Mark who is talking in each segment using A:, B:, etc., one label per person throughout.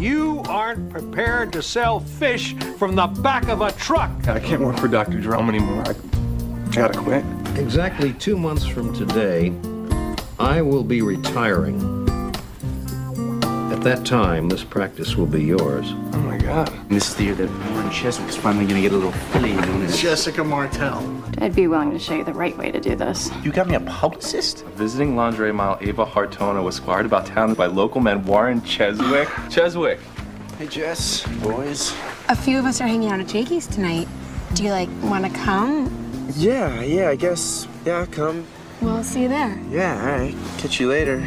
A: You aren't prepared to sell fish from the back of a truck.
B: I can't work for Dr. Jerome anymore. I gotta quit.
C: Exactly 2 months from today, I will be retiring. At that time, this practice will be yours.
B: Oh my God.
D: And this is the year that Warren Cheswick's finally gonna get a little filly known as
E: Jessica Martell.
F: I'd be willing to show you the right way to do this.
D: You got me a publicist?
G: Visiting lingerie model Ava Hartona was squired about town by local man Warren Cheswick. Cheswick.
E: Hey, Jess, boys.
H: A few of us are hanging out at Jakey's tonight. Do you, want to come?
E: Yeah, I guess. Yeah, I'll come.
H: Well, I'll see you there.
E: Yeah, all right. Catch you later.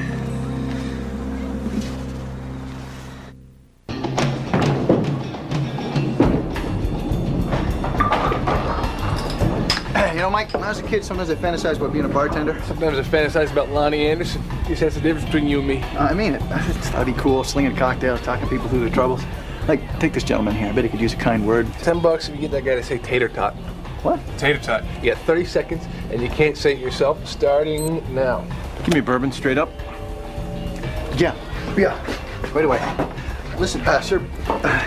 I: You know, Mike, when I was a kid, sometimes I fantasized about being a bartender.
B: Sometimes I fantasize about Lonnie Anderson. Guess that's the difference between you and me.
I: I mean it. I just thought it'd be cool, slinging a cocktail, talking people through their troubles. Like, take this gentleman here. I bet he could use a kind word.
B: $10 if you get that guy to say tater tot.
I: What?
B: Tater tot. You got 30 seconds, and you can't say it yourself, starting now. Give me a bourbon straight up.
I: Yeah. Right away. Listen, sir,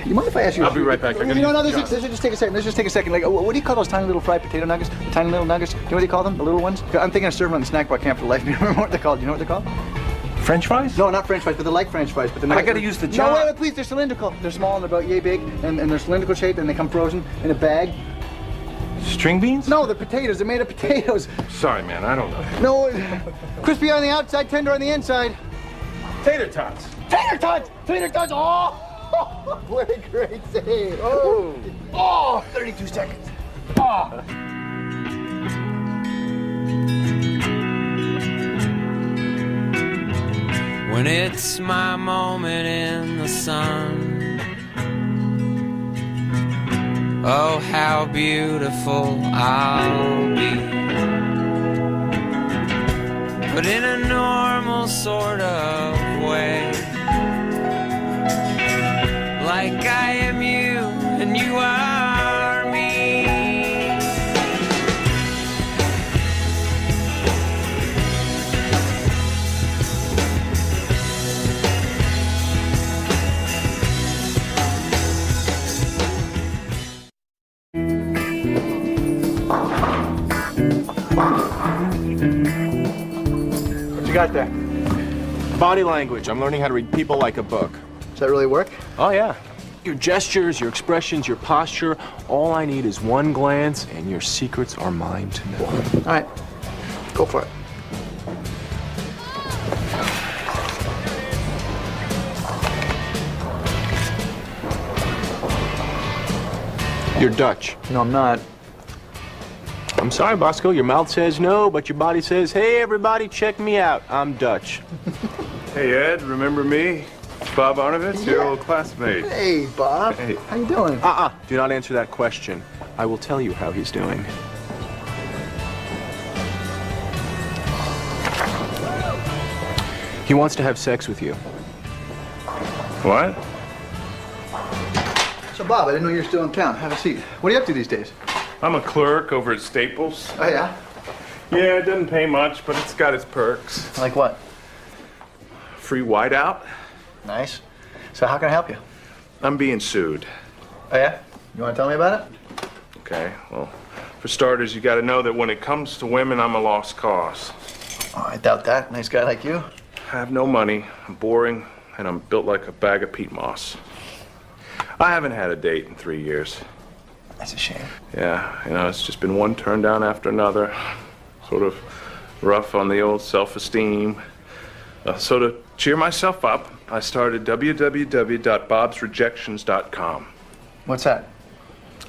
I: you mind if I ask you?
B: I'll be right back.
I: No, just take a second. Let's just take a second. Like, what do you call those tiny little fried potato nuggets? The tiny little nuggets? You know what they call them? The little ones? I'm thinking of serving them on the snack bar camp for life. You remember what they're called? You know what they're called?
B: French fries?
I: No, not French fries, but they're like French fries. But they're
B: I gotta use the jar.
I: No, wait, please. They're cylindrical. They're small and they're about yay big, and they're cylindrical shaped, and they come frozen in a bag.
B: String beans?
I: No, they're potatoes. They're made of potatoes.
B: Sorry, man. I don't know.
I: No, crispy on the outside, tender on the inside.
B: Tater tots.
I: Tater tots! Tater tots! Oh! What a great save! Oh! 32 seconds. Oh!
J: When it's my moment in the sun, oh, how beautiful I'll be. But in a normal sort of way, like I am you and you are me.
I: What you got there?
G: Body language. I'm learning how to read people like a book.
I: Does that really work?
G: Oh, yeah. Your gestures, your expressions, your posture, all I need is one glance, and your secrets are mine to know.
I: All right. Go for it.
G: You're Dutch.
I: No, I'm not.
G: I'm sorry, Bosco. Your mouth says no, but your body says, hey, everybody, check me out. I'm Dutch.
B: Hey, Ed, remember me? Bob Arnovitz, your old classmate.
I: Hey, Bob.
B: Hey.
I: How you doing?
G: Do not answer that question. I will tell you how he's doing. He wants to have sex with you.
B: What?
I: So, Bob, I didn't know you were still in town. Have a seat. What are you up to these days?
B: I'm a clerk over at Staples.
I: Oh, yeah?
B: Yeah, it doesn't pay much, but it's got its perks.
I: Like what?
B: Free whiteout.
I: Nice. So how can I help you?
B: I'm being sued.
I: Oh, yeah? You want to tell me about it?
B: Okay, well, for starters, you gotta know that when it comes to women, I'm a lost cause.
I: Oh, I doubt that. Nice guy like you.
B: I have no money, I'm boring, and I'm built like a bag of peat moss. I haven't had a date in 3 years.
I: That's a shame.
B: Yeah, you know, it's just been one turn down after another. Sort of rough on the old self-esteem. So to cheer myself up, I started www.bobsrejections.com.
I: What's that?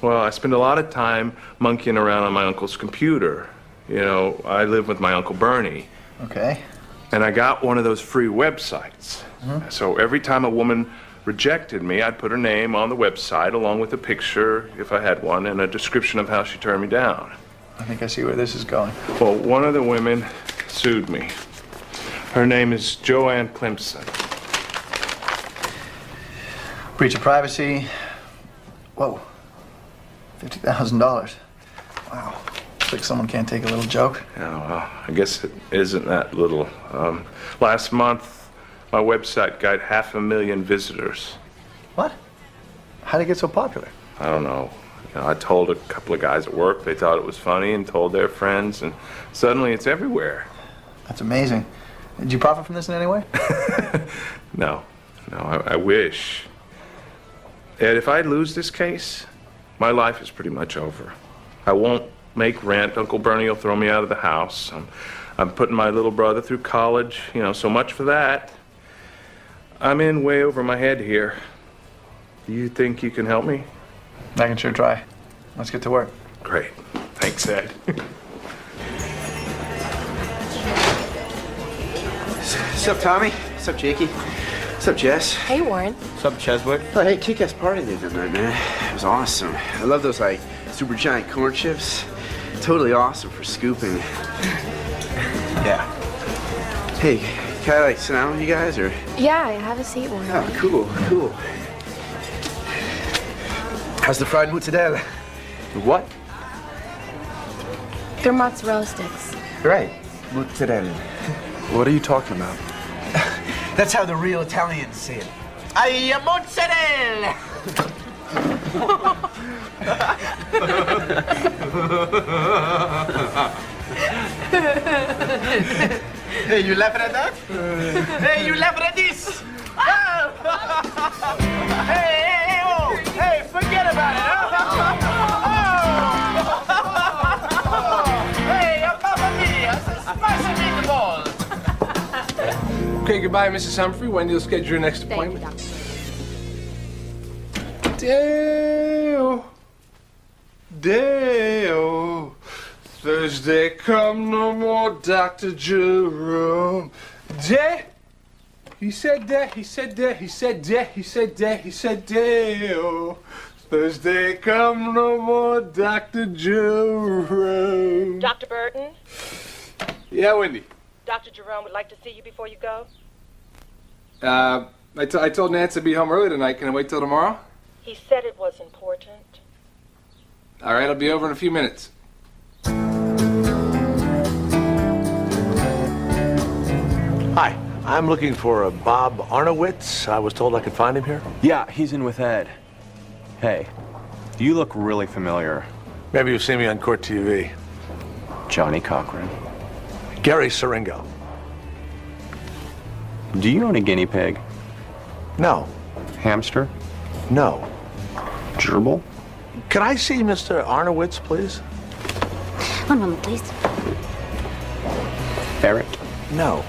B: Well, I spend a lot of time monkeying around on my uncle's computer. You know, I live with my Uncle Bernie.
I: Okay.
B: And I got one of those free websites. Mm-hmm. So every time a woman rejected me, I'd put her name on the website along with a picture, if I had one, and a description of how she turned me down.
I: I think I see where this is going.
B: Well, one of the women sued me. Her name is Joanne Clemson.
I: Breach of privacy. Whoa. $50,000. Wow. Looks like someone can't take a little joke.
B: Yeah, well, I guess it isn't that little. Last month, my website got 500,000 visitors.
I: What? How did it get so popular?
B: I don't know. You know, I told a couple of guys at work, they thought it was funny, and told their friends, and suddenly it's everywhere.
I: That's amazing. Did you profit from this in any way?
B: No, I wish. Ed, if I lose this case, my life is pretty much over. I won't make rent. Uncle Bernie will throw me out of the house. I'm putting my little brother through college. You know, so much for that. I'm in way over my head here. Do you think you can help me?
I: I can sure try. Let's get to work.
B: Great. Thanks, Ed.
E: What's up, Tommy? What's up, Jakey? What's up, Jess?
H: Hey, Warren.
I: What's up, Cheswick?
E: Oh, hey, kick-ass party there tonight, man. It was awesome. I love those, like, super giant corn chips. Totally awesome for scooping.
I: Yeah.
E: Hey, can I, like, sit down with you guys, or?
H: Yeah, have a seat, Warren.
E: Oh, cool. How's the fried mozzarella?
I: What?
H: They're mozzarella sticks.
E: Right, mozzarella.
G: What are you talking about?
E: That's how the real Italians say it. Ay, mozzarella! Hey, you laughing at that? Hey, you laughing at this? Hey, oh! Hey, forget about it, huh? Hey, Mamma Mia! Smash me the ball!
A: Okay, goodbye, Mrs. Humphrey. When you'll schedule your next appointment? Dale, Dale, Thursday come no more, Dr. Jerome. Dale, he said that, he said that, he said that, he said that, he said Dale. Thursday come no more, Dr. Jerome.
K: Dr. Burton?
A: Yeah, Wendy.
K: Dr. Jerome would like to see you before you go.
A: I told Nance to be home early tonight. Can I wait till tomorrow?
K: He said it was important.
A: All right, I'll be over in a few minutes.
L: Hi, I'm looking for a Bob Arnowitz. I was told I could find him here.
G: Yeah, he's in with Ed. Hey, you look really familiar.
L: Maybe you've seen me on Court TV.
G: Johnny Cochran.
L: Gary Siringo.
G: Do you own a guinea pig?
L: No.
G: Hamster?
L: No.
G: Gerbil?
L: Can I see Mr. Arnowitz, please?
H: One moment, please.
G: Ferret?
L: No.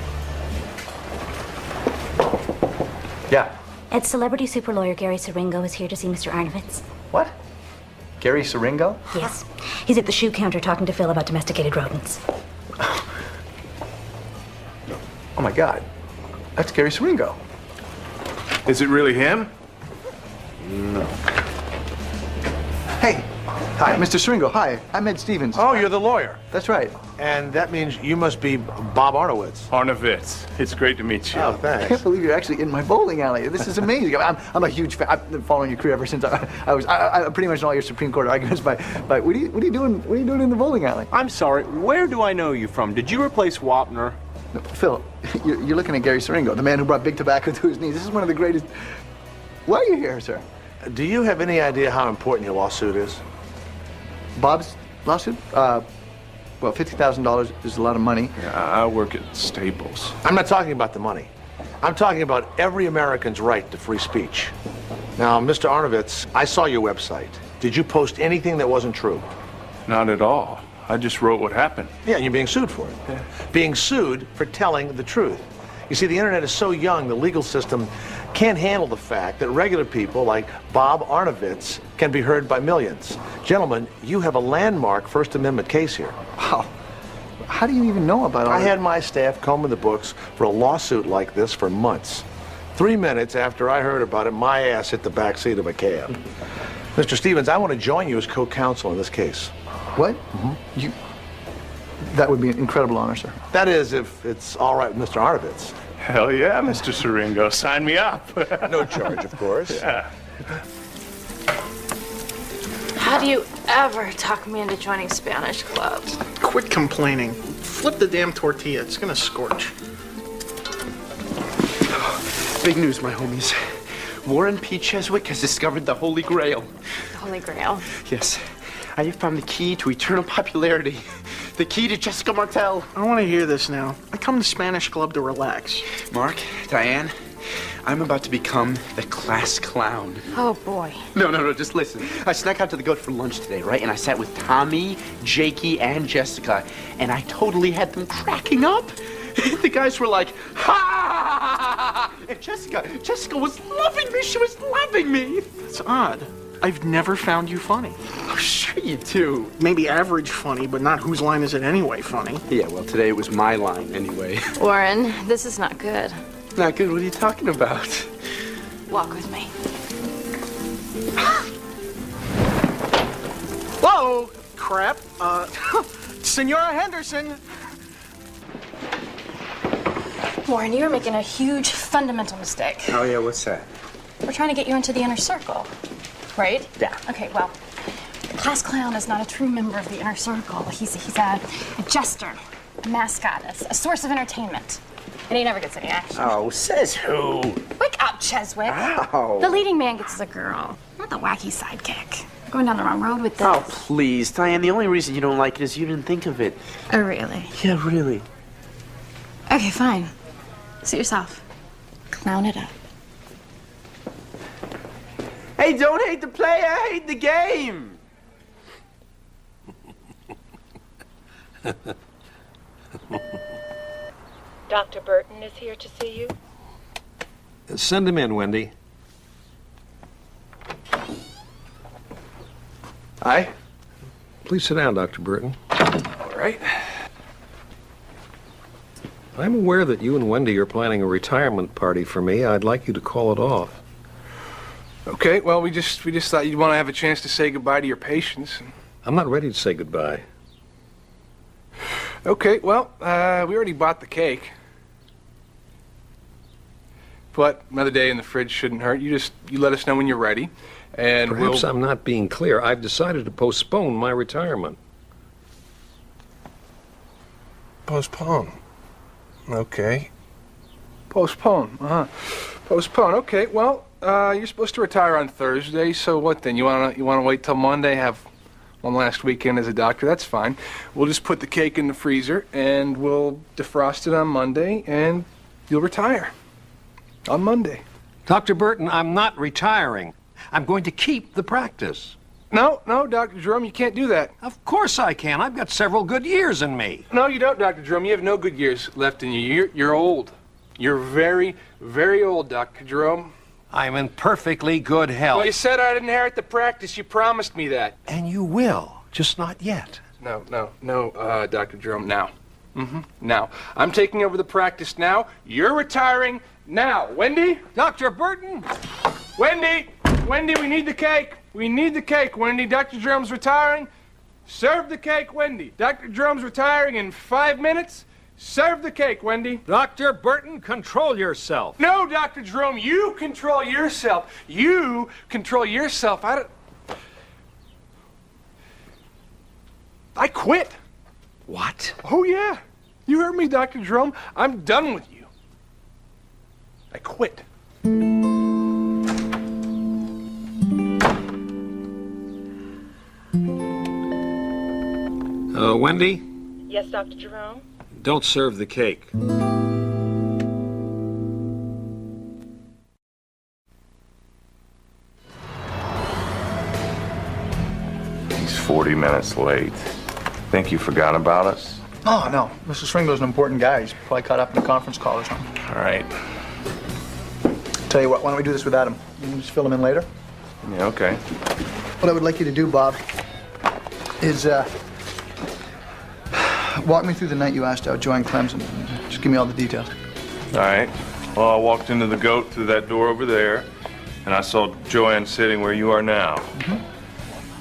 L: Yeah.
M: Ed's celebrity super lawyer Gary Siringo is here to see Mr. Arnowitz.
I: What? Gary Siringo?
M: Yes. He's at the shoe counter talking to Phil about domesticated rodents.
I: Oh my God. That's Gary Siringo.
B: Is it really him?
L: No.
I: Hey. Hi, Mr. Siringo. Hi, I'm Ed Stevens.
L: Oh, you're the lawyer.
I: That's right.
L: And that means you must be Bob Arnowitz.
B: Arnowitz. It's great to meet you.
L: Oh,
I: I
L: thanks.
I: can't believe you're actually in my bowling alley. This is amazing. I'm a huge fan. I've been following your career ever since I pretty much know all your Supreme Court arguments. By what are you doing? What are you doing in the bowling alley?
G: I'm sorry, where do I know you from? Did you replace Wapner?
I: No, Phil, you're looking at Gary Siringo, the man who brought big tobacco to his knees. This is one of the greatest. Why are you here, sir?
L: Do you have any idea how important your lawsuit is?
I: Bob's lawsuit? Well, $50,000 is a lot of money.
B: Yeah, I work at Staples.
L: I'm not talking about the money. I'm talking about every American's right to free speech. Now, Mr. Arnowitz, I saw your website. Did you post anything that wasn't true?
B: Not at all. I just wrote what happened.
L: Yeah, and you're being sued for it.
B: Yeah.
L: Being sued for telling the truth. You see, the internet is so young, the legal system can't handle the fact that regular people like Bob Arnowitz can be heard by millions. Gentlemen, you have a landmark First Amendment case here.
I: Wow. How do you even know about all
L: I
I: that?
L: had my staff combing the books for a lawsuit like this for months. 3 minutes after I heard about it, my ass hit the back seat of a cab. Mr. Stevens, I want to join you as co-counsel in this case.
I: What? That would be an incredible honor, sir.
L: That is, if it's all right with Mr. Arnowitz.
B: Hell yeah, Mr. Siringo. Sign me up.
L: No charge, of course.
B: Yeah.
F: How do you ever talk me into joining Spanish clubs?
E: Quit complaining. Flip the damn tortilla. It's gonna scorch. Big news, my homies. Warren P. Cheswick has discovered the Holy Grail.
F: The Holy Grail.
E: Yes. I have found the key to eternal popularity. The key to Jessica Martel.
N: I want to hear this now. I come to Spanish Club to relax.
E: Mark, Diane, I'm about to become the class clown.
F: Oh, boy.
E: No, just listen. I snuck out to the goat for lunch today, right? And I sat with Tommy, Jakey, and Jessica, and I totally had them cracking up. The guys were like, ha! And Jessica was loving me. She was loving me.
N: It's odd. I've never found you funny.
E: Oh, sure you do.
N: Maybe average funny, but not whose line is it anyway funny.
E: Yeah, well, today it was my line anyway.
F: Warren, this is not good.
E: Not good? What are you talking about?
F: Walk with me.
N: Whoa! Crap. Senora Henderson.
F: Warren, you are making a huge fundamental mistake.
E: Oh, yeah, what's that?
F: We're trying to get you into the inner circle, right?
E: Yeah.
F: Okay, well, the class clown is not a true member of the inner circle. He's a jester, a mascot, a source of entertainment. And he never gets any action.
E: Oh, says who?
F: Wake up, Cheswick.
E: Ow.
F: The leading man gets a girl, not the wacky sidekick. We're going down the wrong road with this.
E: Oh, please, Diane, the only reason you don't like it is you didn't think of it.
F: Oh, really?
E: Yeah, really.
F: Okay, fine. Suit yourself. Clown it up.
E: Hey, don't hate the player, hate the game.
K: Dr. Burton is here to see you.
C: Send him in, Wendy.
E: Hi.
C: Please sit down, Dr. Burton.
E: All right.
C: I'm aware that you and Wendy are planning a retirement party for me. I'd like you to call it off.
A: Okay, well, we just thought you'd want to have a chance to say goodbye to your patients.
C: I'm not ready to say goodbye.
A: Okay, well, we already bought the cake. But another day in the fridge shouldn't hurt. You let us know when you're ready, and
C: Perhaps I'm not being clear. I've decided to postpone my retirement.
A: Postpone. Okay. Postpone. Postpone. Okay. Well, you're supposed to retire on Thursday. So what then? You wanna wait till Monday? Have one last weekend as a doctor? That's fine. We'll just put the cake in the freezer and we'll defrost it on Monday, and you'll retire on Monday.
C: Dr. Burton, I'm not retiring. I'm going to keep the practice.
A: No, Dr. Jerome, you can't do that.
C: Of course I can. I've got several good years in me.
A: No, you don't, Dr. Jerome. You have no good years left in you. You're old. You're very, very old, Dr. Jerome.
C: I'm in perfectly good health.
A: Well, you said I'd inherit the practice. You promised me that.
C: And you will, just not yet.
A: No, Dr. Jerome, now. Now. I'm taking over the practice now. You're retiring now. Wendy?
C: Dr. Burton?
A: Wendy, we need the cake. We need the cake, Wendy. Dr. Jerome's retiring. Serve the cake, Wendy. Dr. Jerome's retiring in 5 minutes. Serve the cake, Wendy.
C: Dr. Burton, control yourself.
A: No, Dr. Jerome, you control yourself. You control yourself. I quit.
C: What?
A: Oh, yeah. You heard me, Dr. Jerome. I'm done with you. I quit.
C: Wendy?
K: Yes, Dr. Jerome?
C: Don't serve the cake.
B: He's 40 minutes late. Think you forgot about us?
I: Oh, no. Mr. Swingler's an important guy. He's probably caught up in a conference call or something.
B: All right.
I: Tell you what, why don't we do this without him? You can just fill him in later.
B: Yeah, okay.
I: What I would like you to do, Bob, is walk me through the night you asked out Joanne Clemson. Just give me all the details.
B: All right. Well, I walked into the goat through that door over there, and I saw Joanne sitting where you are now.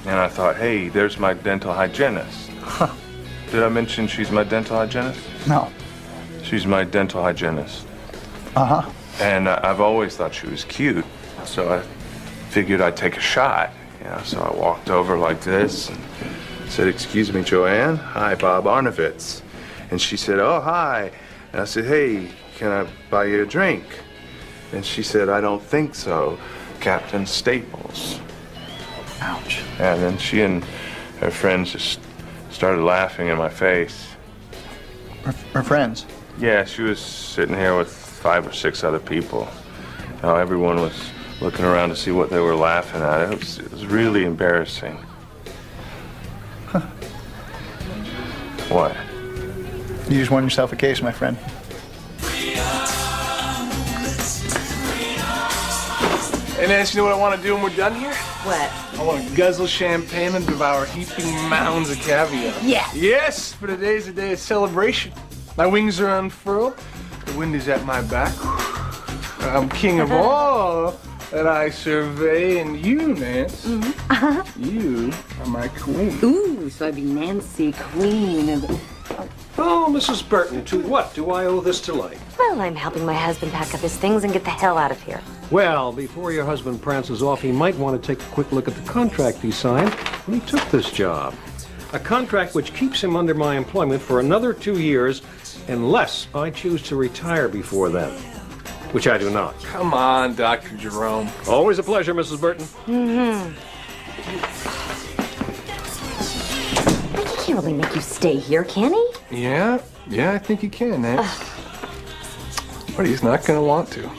B: And I thought, hey, there's my dental hygienist.
I: Huh.
B: Did I mention she's my dental hygienist?
I: No.
B: She's my dental hygienist.
I: Uh-huh.
B: And I've always thought she was cute, so I figured I'd take a shot. So I walked over like this and said, excuse me, Joanne. Hi, Bob Arnovitz. And she said, oh, hi. And I said, hey, can I buy you a drink? And she said, I don't think so, Captain Staples.
I: Ouch.
B: And then she and her friends just started laughing in my face.
I: Her friends?
B: Yeah, she was sitting here with 5 or 6 other people. Now, everyone was looking around to see what they were laughing at. It was really embarrassing.
I: Huh.
B: What?
I: You just won yourself a case, my friend.
A: Hey, Nancy, you know what I want to do when we're done here?
H: What?
A: I want to guzzle champagne and devour heaping mounds of caviar.
H: Yeah.
A: Yes, for today's a day of celebration. My wings are unfurled. The wind is at my back. I'm king of all that I survey, and you, Nance, you are my queen.
O: Ooh, so I'd be Nancy, queen of...
C: Oh, Mrs. Burton, to what do I owe this delight?
M: Well, I'm helping my husband pack up his things and get the hell out of here.
C: Well, before your husband prances off, he might want to take a quick look at the contract he signed when he took this job. A contract which keeps him under my employment for another 2 years, unless I choose to retire before then, which I do not.
A: Come on, Dr. Jerome.
C: Always a pleasure, Mrs. Burton.
M: He can't really make you stay here, can he?
A: Yeah, I think he can, Nance. But he's not going to want to.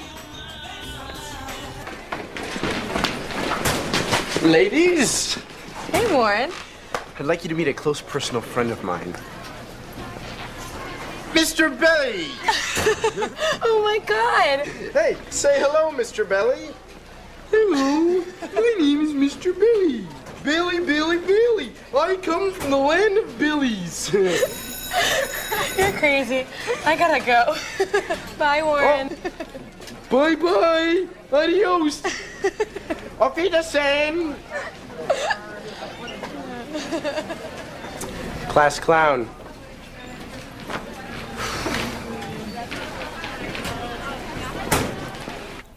E: Ladies,
H: Hey, Warren.
E: I'd like you to meet a close personal friend of mine. Mr. Belly!
H: Oh, my God.
E: Hey, say hello, Mr. Belly. Hello, my name is Mr. Belly. Billy. I come from the land of Billies.
F: You're crazy. I gotta go. Bye, Warren.
E: Bye-bye. Adios. Auf Wiedersehen. Class clown.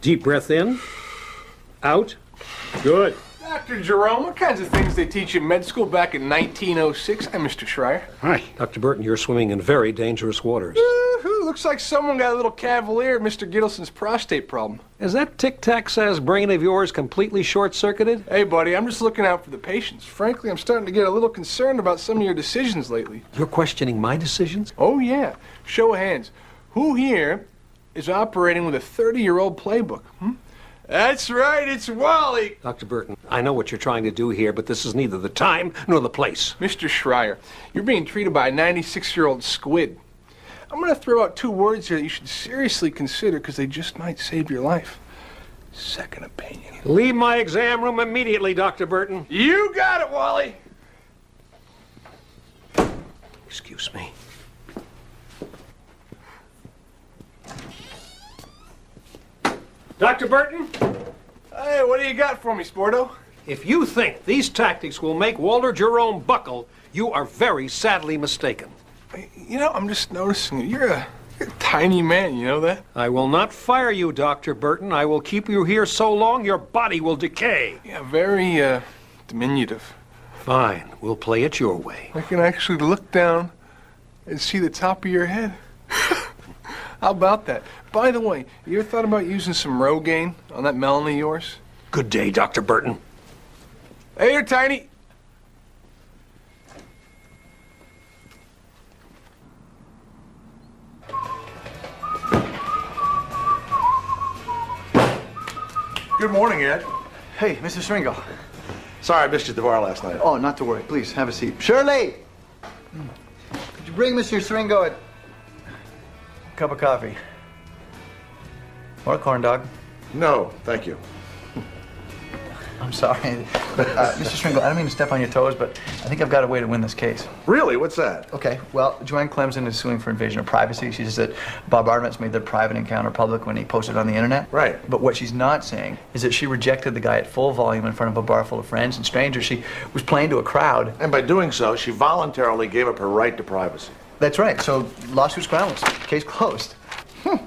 C: Deep breath in, out, good.
A: Dr. Jerome, what kinds of things they teach you in med school back in 1906? Hi, Mr. Schreier.
C: Hi. Dr. Burton, you're swimming in very dangerous waters.
A: Looks like someone got a little cavalier at Mr. Gittleson's prostate problem.
C: Is that tic-tac-says brain of yours completely short-circuited?
A: Hey, buddy, I'm just looking out for the patients. Frankly, I'm starting to get a little concerned about some of your decisions lately.
C: You're questioning my decisions?
A: Oh, yeah. Show of hands. Who here is operating with a 30-year-old playbook? That's right, it's Wally.
C: Dr. Burton, I know what you're trying to do here, but this is neither the time nor the place.
A: Mr. Schreier, you're being treated by a 96-year-old squid. I'm going to throw out 2 words here that you should seriously consider because they just might save your life. Second opinion.
C: Leave my exam room immediately, Dr. Burton.
A: You got it, Wally.
C: Excuse me. Dr. Burton?
A: Hey, what do you got for me, Sporto?
C: If you think these tactics will make Walter Jerome buckle, you are very sadly mistaken.
A: You know, I'm just noticing you're a tiny man, you know that?
C: I will not fire you, Dr. Burton. I will keep you here so long your body will decay.
A: Yeah, very, diminutive.
C: Fine, we'll play it your way.
A: I can actually look down and see the top of your head. How about that? By the way, you ever thought about using some Rogaine on that melon of yours?
C: Good day, Dr. Burton.
A: Hey there, Tiny.
L: Good morning, Ed.
I: Hey, Mr. Stringo.
L: Sorry I missed you at the bar last night.
I: Oh, not to worry. Please, have a seat. Shirley! Could you bring Mr. Stringo a cup of coffee? Or a corn dog?
L: No, thank you.
I: I'm sorry, but Mr. Stringo, I don't mean to step on your toes, but I think I've got a way to win this case.
L: Really? What's that?
I: Okay, well, Joanne Clemson is suing for invasion of privacy. She says that Bob Arnett's made their private encounter public when he posted on the internet.
L: Right.
I: But what she's not saying is that she rejected the guy at full volume in front of a bar full of friends and strangers. She was playing to a crowd.
L: And by doing so, she voluntarily gave up her right to privacy.
I: That's right, so lawsuit's groundless. Case closed. You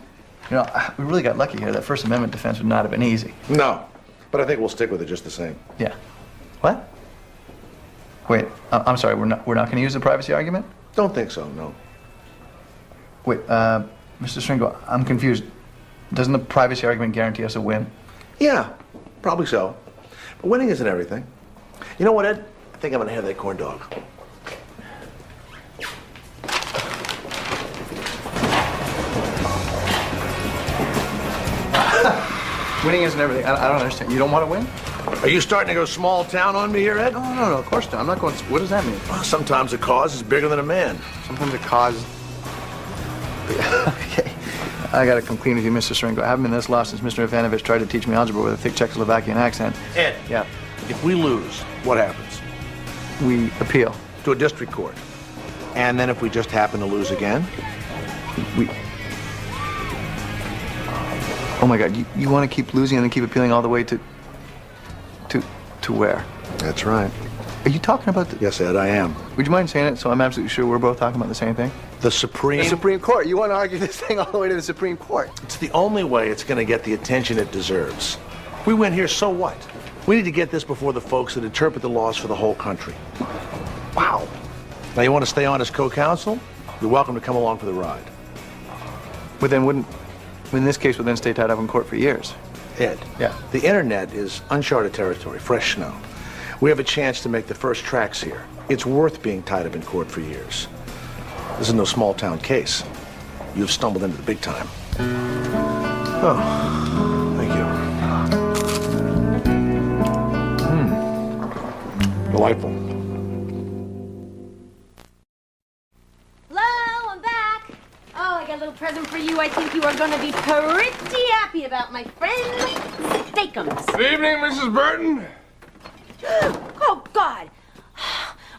I: know, we really got lucky here. That First Amendment defense would not have been easy.
L: No, but I think we'll stick with it just the same.
I: Yeah. What? Wait, I'm sorry, we're not going to use the privacy argument?
L: Don't think so, no.
I: Wait, Mr. Stringo, I'm confused. Doesn't the privacy argument guarantee us a win?
L: Yeah, probably so. But winning isn't everything. You know what, Ed? I think I'm gonna have that corn dog.
I: Winning isn't everything. I don't understand. You don't want to win?
L: Are you starting to go small town on me here, Ed?
I: No, of course not. I'm not going. What does that mean?
L: Well, sometimes a cause is bigger than a man.
I: Sometimes a cause. Okay. I gotta come clean with you, Mr. Sringo. I haven't been this lost since Mr. Ivanovich tried to teach me algebra with a thick Czechoslovakian accent.
L: Ed.
I: Yeah.
L: If we lose, what happens?
I: We appeal.
L: To a district court. And then if we just happen to lose again?
I: We... Oh my God, you want to keep losing and then keep appealing all the way to where?
L: That's right.
I: Are you talking about the...
L: Yes, Ed, I am.
I: Would you mind saying it so I'm absolutely sure we're both talking about the same thing?
L: The Supreme...
I: The Supreme Court. You want to argue this thing all the way to the Supreme Court?
L: It's the only way it's going to get the attention it deserves. If we win here, so what? We need to get this before the folks that interpret the laws for the whole country. Wow. Now, you want to stay on as co-counsel? You're welcome to come along for the ride.
I: But then wouldn't... In this case, we'll then stay tied up in court for years.
L: Ed.
I: Yeah.
L: The internet is uncharted territory, fresh snow. We have a chance to make the first tracks here. It's worth being tied up in court for years. This is no small town case. You've stumbled into the big time. Oh, thank you. Delightful.
P: Hello, I'm back. Oh, I got a little present for you. I think you are going to be pretty happy about, my friend. Steakums.
A: Good evening, Mrs. Burton.
P: Oh, God.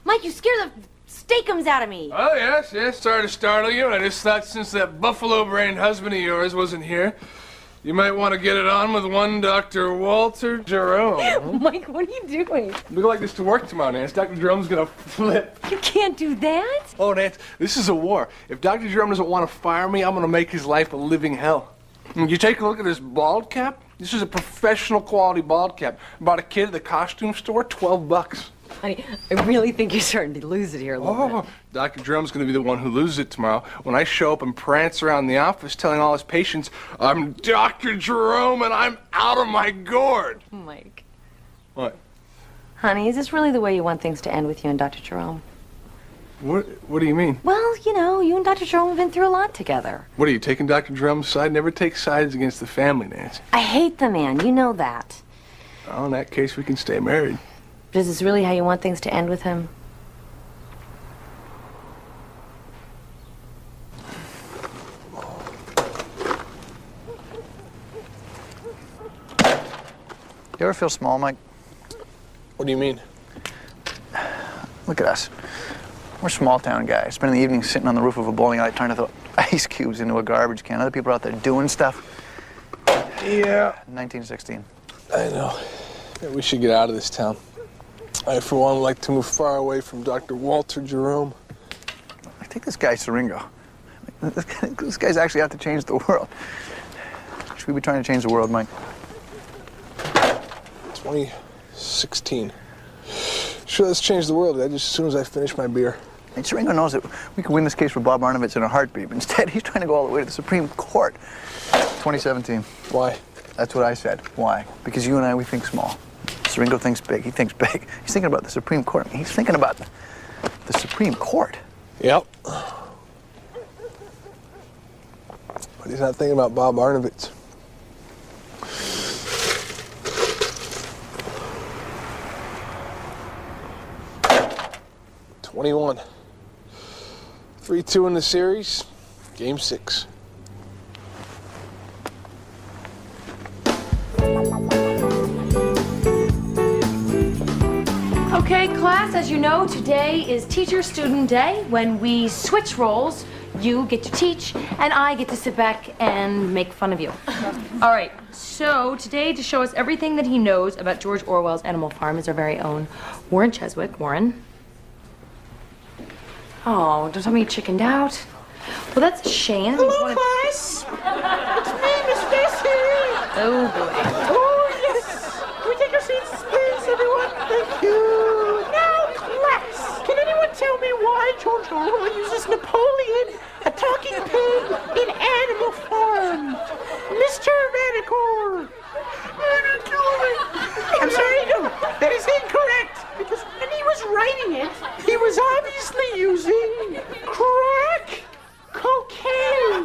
P: Mike, you scare the steakums out of me.
A: Oh, yes. Sorry to startle you. I just thought since that buffalo-brained husband of yours wasn't here, you might want to get it on with one Dr. Walter Jerome.
P: Mike, what are you doing?
A: We go like this to work tomorrow, Nance. Dr. Jerome's gonna flip.
P: You can't do that.
A: Oh, Nance, this is a war. If Dr. Jerome doesn't want to fire me, I'm gonna make his life a living hell. You take a look at this bald cap. This is a professional quality bald cap. Bought a kid at the costume store, $12.
P: Honey, I really think you're starting to lose it here a little bit.
A: Dr. Jerome's going to be the one who loses it tomorrow when I show up and prance around the office telling all his patients, I'm Dr. Jerome and I'm out of my gourd.
P: Mike.
A: What?
P: Honey, is this really the way you want things to end with you and Dr. Jerome?
A: What do you mean?
P: Well, you know, you and Dr. Jerome have been through a lot together.
A: What are you, taking Dr. Jerome's side? Never take sides against the family, Nancy.
P: I hate the man. You know that.
A: Well, in that case, we can stay married.
P: But is this really how you want things to end with him?
I: You ever feel small, Mike?
A: What do you mean?
I: Look at us. We're small town guys. Spending the evening sitting on the roof of a bowling alley trying to throw ice cubes into a garbage can. Other people are out there doing stuff.
A: Yeah.
I: 1916.
A: I know. Maybe we should get out of this town. I, for one, would like to move far away from Dr. Walter Jerome.
I: I take this guy, Seringo. This guy's actually out to change the world. Should we be trying to change the world, Mike?
A: 2016. Sure, let's change the world, Ed, just as soon as I finish my beer.
I: And Seringo knows that we could win this case for Bob Arnovitz in a heartbeat. But instead, he's trying to go all the way to the Supreme Court. 2017.
A: Why?
I: That's what I said. Why? Because you and I, we think small. Seringo thinks big. He thinks big. He's thinking about the Supreme Court. I mean, he's thinking about the Supreme Court.
A: Yep. But he's not thinking about Bob Arnovitz. #21. 3-2 in the series. Game 6.
P: Okay, class, as you know, today is Teacher-Student Day. When we switch roles, you get to teach, and I get to sit back and make fun of you. All right, so today, to show us everything that he knows about George Orwell's Animal Farm, is our very own Warren Cheswick. Warren? Oh, don't tell me you chickened out. Well, that's a shame.
N: Hello, class. It's me, Miss Stacy.
P: Oh, boy.
N: Oh, yes. Can we take our seats, please, everyone? Thank you. Now, class, can anyone tell me why George Orwell uses Napoleon, a talking pig, in Animal Farm? Miss That is incorrect, because when he was writing it, he was obviously using crack cocaine.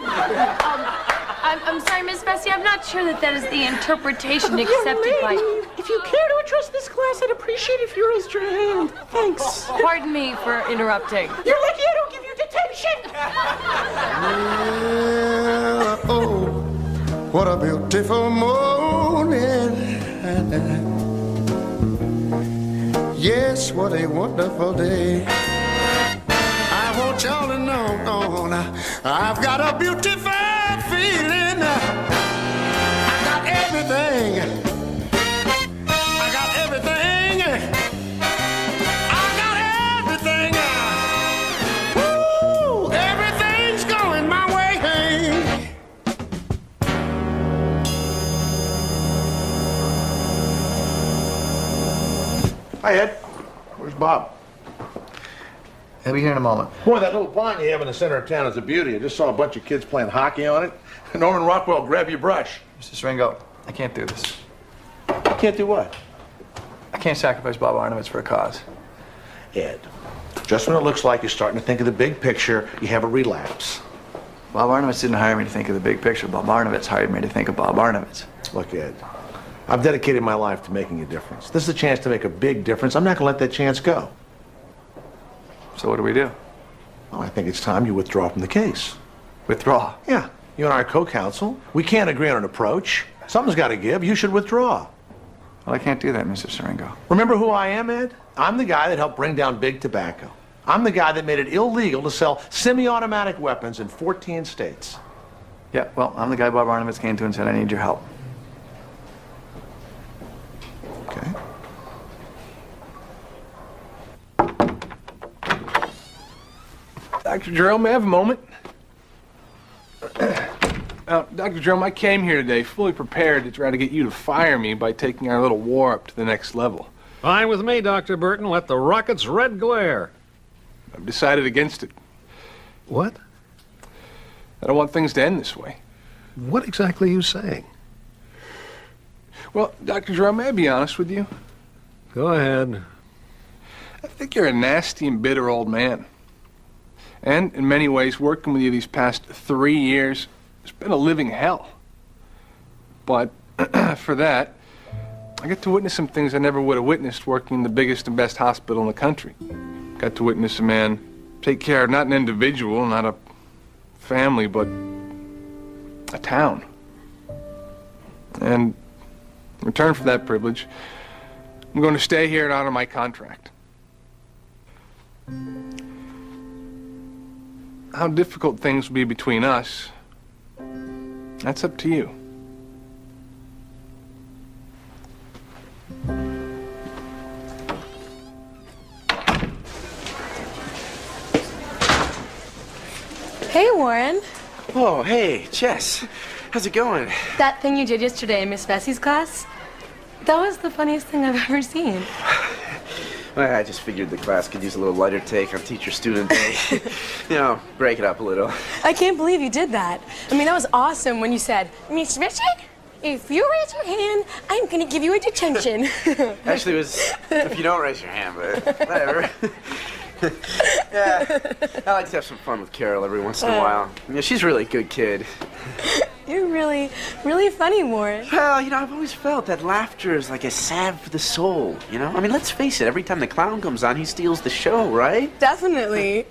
P: I'm sorry, Miss Bessie, I'm not sure that is the interpretation accepted by...
N: If you care to address this class, I'd appreciate if you raised your hand. Thanks.
P: Pardon me for interrupting.
N: You're lucky I don't give you detention.
Q: Well, oh, what a beautiful morning. Yes, what a wonderful day. I want y'all to know, I've got a beautiful feeling. I got everything. I got everything. I got everything. Woo! Everything's going my way.
L: Hi, Ed. Where's Bob?
I: He'll be here in a moment.
L: Boy, that little pond you have in the center of town is a beauty. I just saw a bunch of kids playing hockey on it. Norman Rockwell, grab your brush.
I: Mr. Seringo, I can't do this.
L: You can't do what?
I: I can't sacrifice Bob Arnovitz for a cause.
L: Ed, just when it looks like you're starting to think of the big picture, you have a relapse.
I: Bob Arnovitz didn't hire me to think of the big picture. Bob Arnovitz hired me to think of Bob Arnovitz.
L: Look, Ed, I've dedicated my life to making a difference. This is a chance to make a big difference. I'm not going to let that chance go.
I: So what do we do?
L: Well, I think it's time you withdraw from the case.
I: Withdraw?
L: Yeah. You and I are co-counsel. We can't agree on an approach. Something's got to give. You should withdraw.
I: Well, I can't do that, Mr. Seringo.
L: Remember who I am, Ed? I'm the guy that helped bring down big tobacco. I'm the guy that made it illegal to sell semi-automatic weapons in 14 states.
I: Yeah, well, I'm the guy Bob Arnovitz came to and said, I need your help.
L: Okay.
A: Dr. Jerome, may I have a moment? Dr. Jerome, I came here today fully prepared to try to get you to fire me by taking our little war up to the next level.
C: Fine with me, Dr. Burton. Let the rockets red glare.
A: I've decided against it.
C: What?
A: I don't want things to end this way.
C: What exactly are you saying?
A: Well, Dr. Jerome, may I be honest with you?
C: Go ahead.
A: I think you're a nasty and bitter old man. And in many ways, working with you these past 3 years has been a living hell. But for that, I got to witness some things I never would have witnessed working in the biggest and best hospital in the country. Got to witness a man take care of not an individual, not a family, but a town. And in return for that privilege, I'm going to stay here and honor my contract. How difficult things will be between us, that's up to you.
P: Hey, Warren.
E: Oh, hey, Jess. How's it going?
P: That thing you did yesterday in Miss Bessie's class, that was the funniest thing I've ever seen.
E: Well, I just figured the class could use a little lighter take on Teacher-Student Day. You know, break it up a little.
P: I can't believe you did that. I mean, that was awesome when you said, Miss Bessie, if you raise your hand, I'm going to give you a detention.
E: Actually, it was if you don't raise your hand, but whatever. Yeah, I like to have some fun with Carol every once in a while. Yeah, she's really a good kid.
P: You're really, really funny, Warren.
E: Well, you know, I've always felt that laughter is like a salve for the soul, you know? I mean, let's face it, every time the clown comes on, he steals the show, right?
P: Definitely.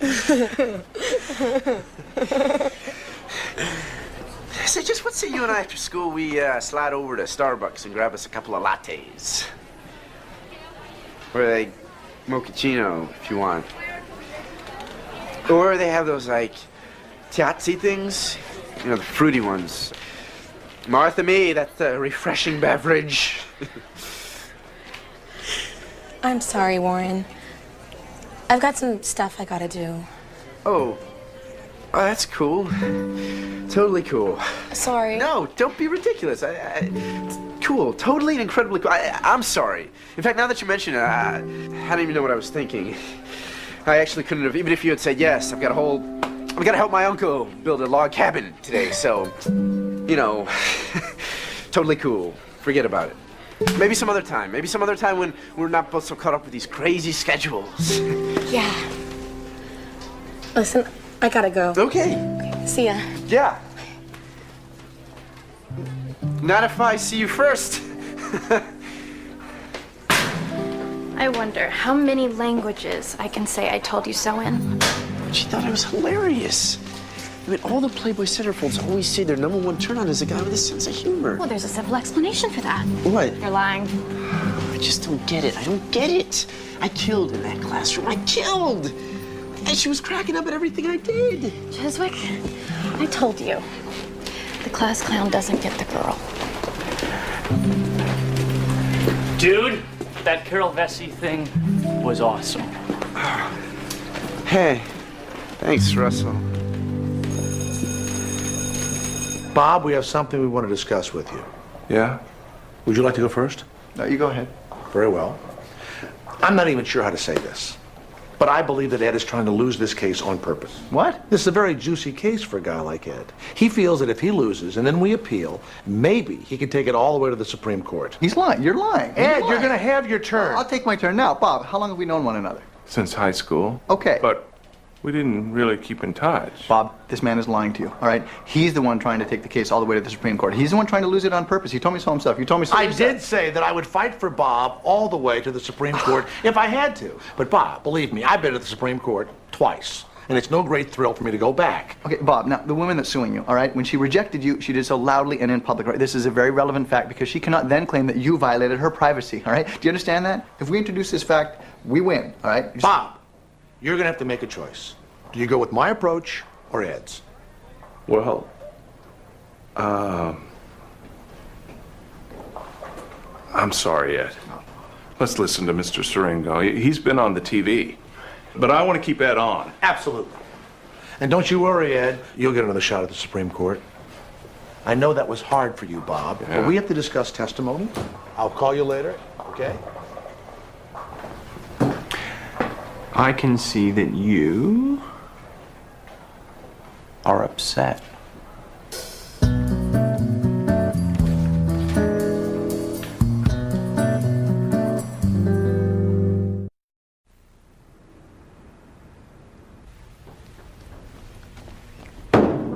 E: So just what say you and I after school, we slide over to Starbucks and grab us a couple of lattes? Or a mochaccino, if you want. Or they have those, like, tiazzi things. You know, the fruity ones. Martha me, that's a refreshing beverage.
H: I'm sorry, Warren. I've got some stuff I gotta do.
E: Oh, that's cool. Totally cool.
H: Sorry.
E: No, don't be ridiculous. It's cool. Totally and incredibly cool. I'm sorry. In fact, now that you mention it, I don't even know what I was thinking. I actually couldn't have, even if you had said yes. I've got to help my uncle build a log cabin today, so, you know, totally cool. Forget about it. Maybe some other time. Maybe some other time when we're not both so caught up with these crazy schedules.
H: Yeah. Listen, I gotta go.
E: Okay.
H: See ya.
E: Yeah. Not if I see you first.
F: I wonder how many languages I can say I told you so in.
E: She thought I was hilarious. I mean, all the Playboy centerfolds always say their #1 turn-on is a guy with a sense of humor.
F: Well, there's a simple explanation for that.
E: What?
F: You're lying.
E: I just don't get it. I don't get it. I killed in that classroom. I killed. And she was cracking up at everything I did.
F: Chiswick, I told you. The class clown doesn't get the girl.
D: Dude, that Carol Vesey thing was awesome.
E: Hey, thanks, Russell.
L: Bob, we have something we want to discuss with you.
B: Yeah?
L: Would you like to go first?
I: No, you go ahead.
L: Very well. I'm not even sure how to say this, but I believe that Ed is trying to lose this case on purpose.
I: What?
L: This is a very juicy case for a guy like Ed. He feels that if he loses and then we appeal, maybe he can take it all the way to the Supreme Court.
I: He's lying. You're lying.
L: Ed, you're going to have your turn.
I: I'll take my turn now. Bob, how long have we known one another?
B: Since high school.
I: Okay.
B: But we didn't really keep in touch.
I: Bob, this man is lying to you, all right? He's the one trying to take the case all the way to the Supreme Court. He's the one trying to lose it on purpose. He told me so himself. You told me so
L: I
I: yourself.
L: did say that I would fight for Bob all the way to the Supreme Court if I had to. But Bob, believe me, I've been to the Supreme Court twice, and it's no great thrill for me to go back.
I: Okay, Bob, now, the woman that's suing you, all right, when she rejected you, she did so loudly and in public, right? This is a very relevant fact because she cannot then claim that you violated her privacy, all right? Do you understand that? If we introduce this fact, we win, all right?
L: Bob, you're going to have to make a choice. Do you go with my approach or Ed's?
B: Well, I'm sorry, Ed. Let's listen to Mr. Siringo. He's been on the TV. But I want to keep Ed on.
L: Absolutely. And don't you worry, Ed. You'll get another shot at the Supreme Court. I know that was hard for you, Bob.
B: Yeah.
L: But we have to discuss testimony. I'll call you later, okay?
G: I can see that you are upset.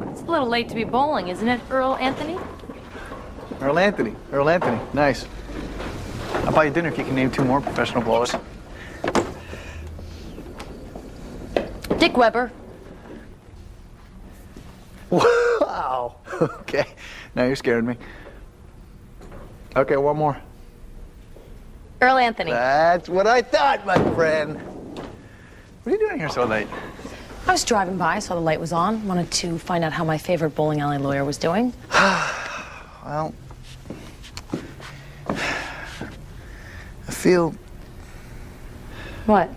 P: It's a little late to be bowling, isn't it, Earl Anthony?
I: Earl Anthony. Earl Anthony. Nice. I'll buy you dinner if you can name 2 more professional bowlers.
P: Dick Weber.
I: Wow. Okay. Now you're scaring me. Okay, one more.
P: Earl Anthony.
I: That's what I thought, my friend. What are you doing here so late?
P: I was driving by, saw the light was on, wanted to find out how my favorite bowling alley lawyer was doing.
I: Well, I feel...
P: What?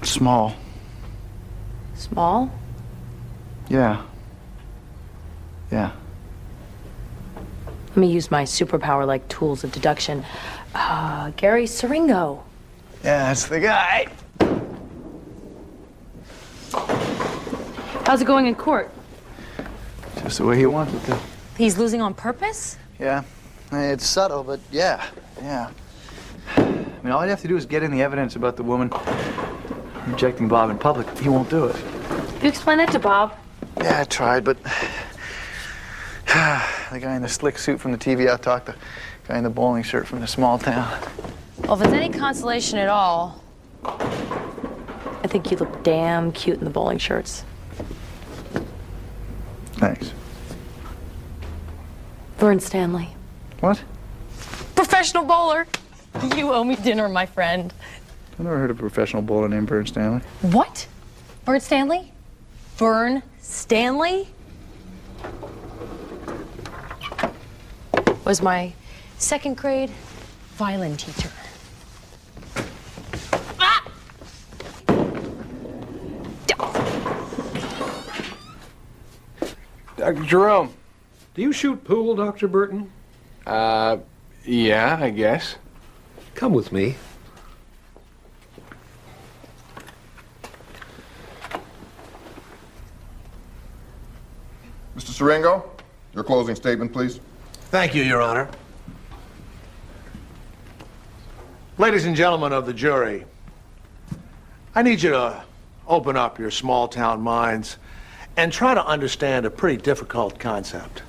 I: Small.
P: Small?
I: Yeah. Yeah.
P: Let me use my superpower-like tools of deduction. Gary Siringo.
I: Yeah, that's the guy.
P: How's it going in court?
I: Just the way he wants it to.
P: He's losing on purpose?
I: Yeah. It's subtle, but yeah. Yeah. I mean, all I'd have to do is get in the evidence about the woman rejecting Bob in public. He won't do it.
P: You explain that to Bob.
I: Yeah, I tried, but the guy in the slick suit from the TV outtalked the guy in the bowling shirt from the small town.
P: Well, if it's any consolation at all, I think you look damn cute in the bowling shirts.
I: Thanks.
P: Vern Stanley.
I: What?
P: Professional bowler. You owe me dinner, my friend.
I: I've never heard of a professional bowler named Vern Stanley.
P: What? Vern Stanley? Vern Stanley? Was my 2nd grade violin teacher.
A: Dr. Jerome.
C: Do you shoot pool, Dr. Burton?
A: Yeah, I guess.
C: Come with me.
R: Mr. Siringo? Your closing statement, please.
L: Thank you, Your Honor. Ladies and gentlemen of the jury, I need you to open up your small-town minds and try to understand a pretty difficult concept.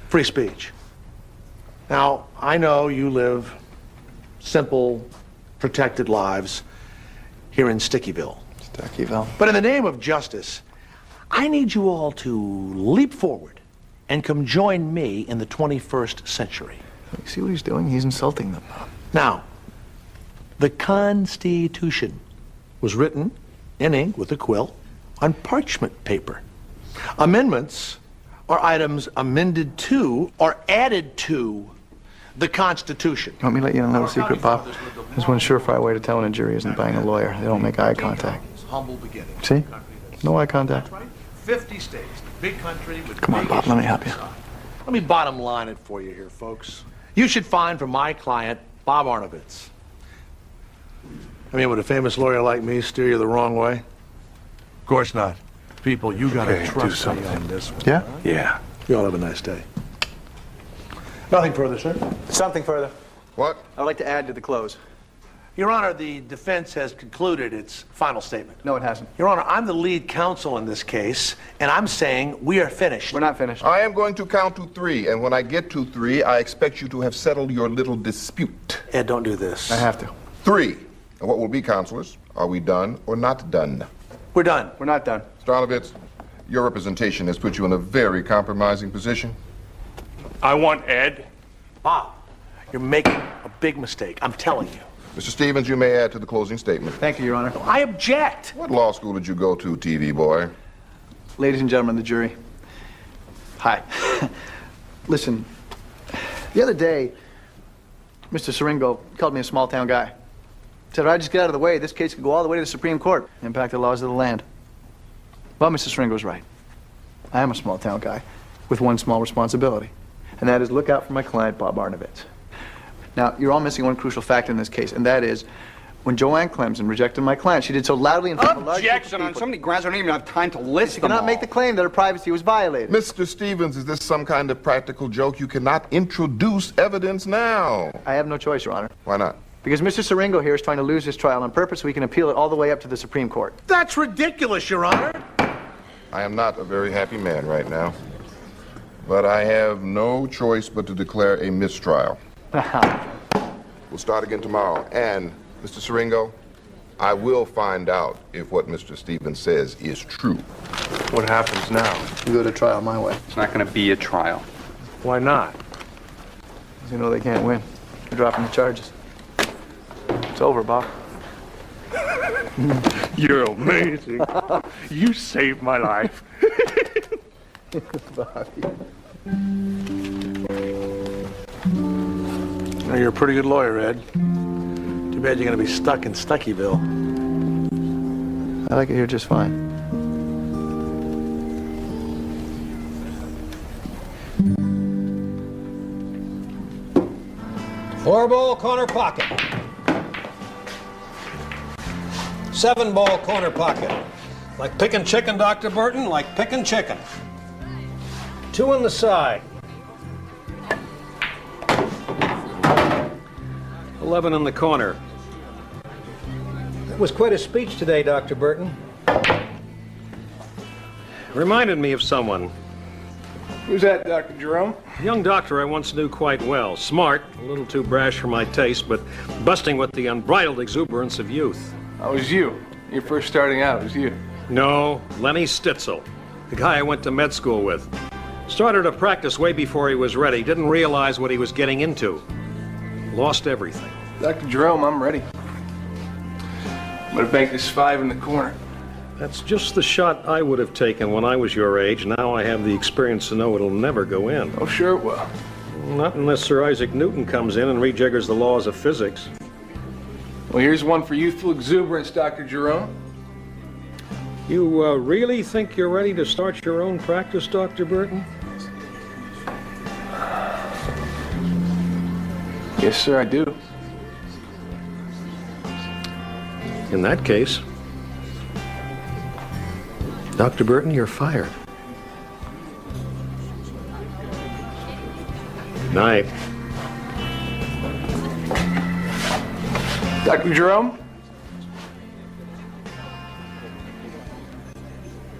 L: Free speech. Now, I know you live simple, protected lives here in Stickyville.
I: Stickyville.
L: But in the name of justice, I need you all to leap forward and come join me in the 21st century.
I: You see what he's doing? He's insulting them.
L: Now, the Constitution was written in ink with a quill on parchment paper. Amendments are items amended to or added to the Constitution.
I: Want me to let you in a little secret, Bob? There's one surefire way to tell when a jury isn't buying a lawyer. They don't make eye contact.
L: Humble beginning.
I: See? No eye contact.
L: 50 states, big country with
I: Come on, Bob, let me help you.
L: Let me bottom line it for you here, folks. You should find for my client, Bob Arnovitz. I mean, would a famous lawyer like me steer you the wrong way? Of course not. People, you gotta trust me on this one.
I: Yeah?
L: Yeah. You all have a nice day. Nothing further, sir.
I: Something further.
R: What?
I: I would like to add to the close.
L: Your Honor, the defense has concluded its final statement.
I: No, it hasn't.
L: Your Honor, I'm the lead counsel in this case, and I'm saying we are finished.
I: We're not finished.
R: I am going to count to 3, and when I get to 3, I expect you to have settled your little dispute.
L: Ed, don't do this.
I: I have to.
R: 3. And what will be, counselors? Are we done or not done?
L: We're done.
I: We're not done.
R: Stranovitz, your representation has put you in a very compromising position.
B: I want Ed.
L: Bob, you're making a big mistake. I'm telling you.
R: Mr. Stevens, you may add to the closing statement.
I: Thank you, Your Honor.
L: I object.
R: What law school did you go to, TV boy?
I: Ladies and gentlemen of the jury. Hi. Listen, the other day, Mr. Siringo called me a small-town guy. Said, if I just get out of the way, this case could go all the way to the Supreme Court, impact the laws of the land. Well, Mr. Siringo's right. I am a small-town guy with one small responsibility, and that is look out for my client, Bob Arnovitz. Now, you're all missing one crucial fact in this case, and that is when Joanne Clemson rejected my client, she did so loudly in front of a large group of
S: Objection! On
I: people.
S: so many grounds, I don't even have time to list
I: She
S: them
I: cannot
S: all.
I: make the claim that her privacy was violated.
R: Mr. Stevens, is this some kind of practical joke? You cannot introduce evidence now.
I: I have no choice, Your Honor.
R: Why not?
I: Because Mr. Siringo here is trying to lose his trial on purpose so he can appeal it all the way up to the Supreme Court.
L: That's ridiculous, Your Honor.
R: I am not a very happy man right now, but I have no choice but to declare a mistrial. We'll start again tomorrow, and Mr. Siringo, I will find out if what Mr. Stevens says is true.
B: What happens now?
I: You go to trial my way.
S: It's not going to be a trial.
B: Why not?
I: You know they can't win. They're dropping the charges. It's over, Bob.
B: You're amazing. You saved my life.
I: Bobby.
L: Now, you're a pretty good lawyer, Ed. Too bad you're going to be stuck in Stuckyville.
I: I like it here just fine.
C: Four-ball corner pocket. 7-ball corner pocket. Like picking chicken, Dr. Burton, like picking chicken. 2 on the side. 11 in the corner. That was quite a speech today, Dr. Burton. Reminded me of someone.
A: Who's that, Dr. Jerome?
C: A young doctor I once knew quite well. Smart, a little too brash for my taste, but busting with the unbridled exuberance of youth.
A: That was you. You're first starting out, it was you.
C: No, Lenny Stitzel, the guy I went to med school with. Started to practice way before he was ready. Didn't realize what he was getting into. Lost everything.
A: Dr. Jerome, I'm ready. I'm gonna bank this 5 in the corner.
C: That's just the shot I would have taken when I was your age. Now I have the experience to know it'll never go in.
A: Oh, sure it will.
C: Not unless Sir Isaac Newton comes in and rejiggers the laws of physics.
A: Well, here's one for youthful exuberance, Dr. Jerome.
C: You really think you're ready to start your own practice, Dr. Burton?
A: Yes, sir, I do.
C: In that case, Dr. Burton, you're fired. Night.
A: Dr. Jerome?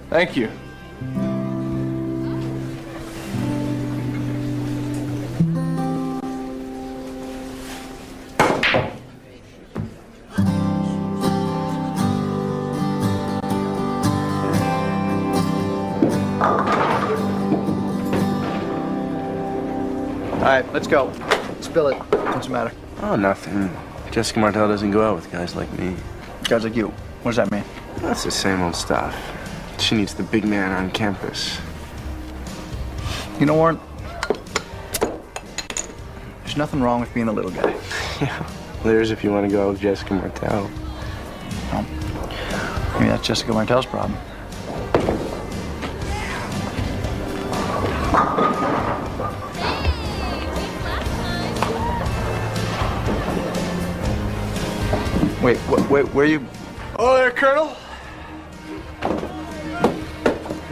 A: Thank you.
I: All right, let's go. Spill it. What's the matter?
G: Oh, nothing. Jessica Martell doesn't go out with guys like me.
I: Guys like you. What does that mean?
G: That's the same old stuff. She needs the big man on campus.
I: You know, Warren, there's nothing wrong with being a little guy.
G: Yeah, there's if you want to go out with Jessica Martell.
I: Well, maybe that's Jessica Martell's problem. Wait, where you?
A: Oh, there, Colonel.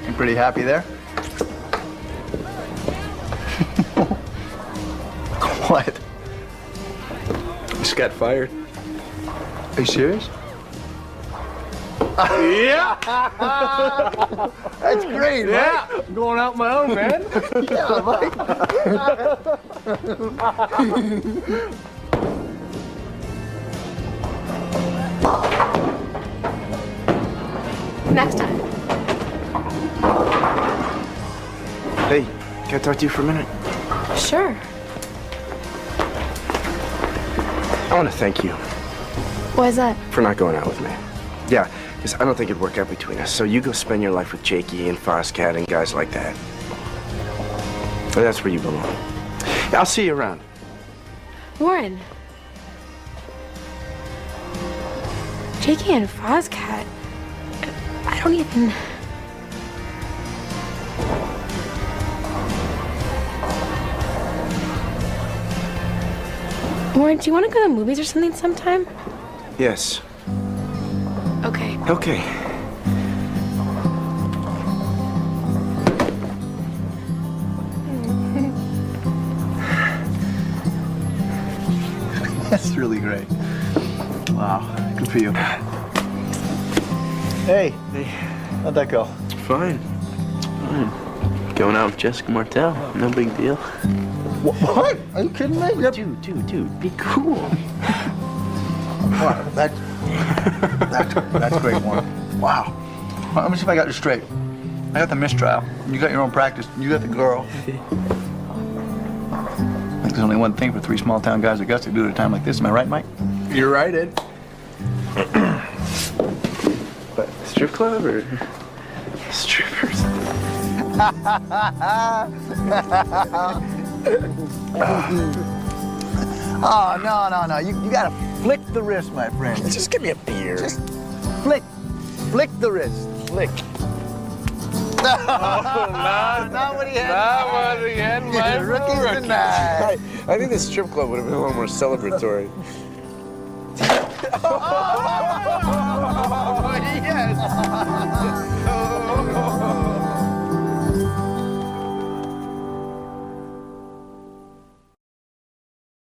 I: You pretty happy there? What?
G: Just got fired.
I: Are you serious?
A: Yeah.
I: That's great, Mike.
A: Yeah, I'm going out my own, man.
I: Yeah, Mike.
H: Next time.
G: Hey, can I talk to you for a minute?
H: Sure.
G: I want to thank you
H: Why is that?
G: for not going out with me. Yeah, because I don't think it'd work out between us. So you go spend your life with Jakey and Foscat and guys like that. But that's where you belong. Yeah, I'll see you around.
H: Warren. Jakey and Foscat. I don't even... Warren, do you want to go to the movies or something sometime?
G: Yes.
H: Okay.
G: Okay.
I: That's really great. Wow, good for you. Hey, how'd that go?
G: Fine. Fine. Going out with Jessica Martell. No big deal.
I: What? Are you kidding me?
G: Dude, be cool.
I: Wow, that's great, Warren. Wow. Well, let me see if I got this straight. I got the mistrial. You got your own practice. You got the girl. I think there's only one thing for three small-town guys like us to do at a time like this. Am I right, Mike?
A: You're right, Ed.
G: What, strip club or strippers?
I: Oh, no. You gotta flick the wrist, my friend.
G: Just give me a beer.
I: Just flick the wrist. Flick. Not what he had.
A: Not what he had in mind.
I: Rookies tonight.
G: I think the strip club would have been a little more celebratory.
I: Oh, yes.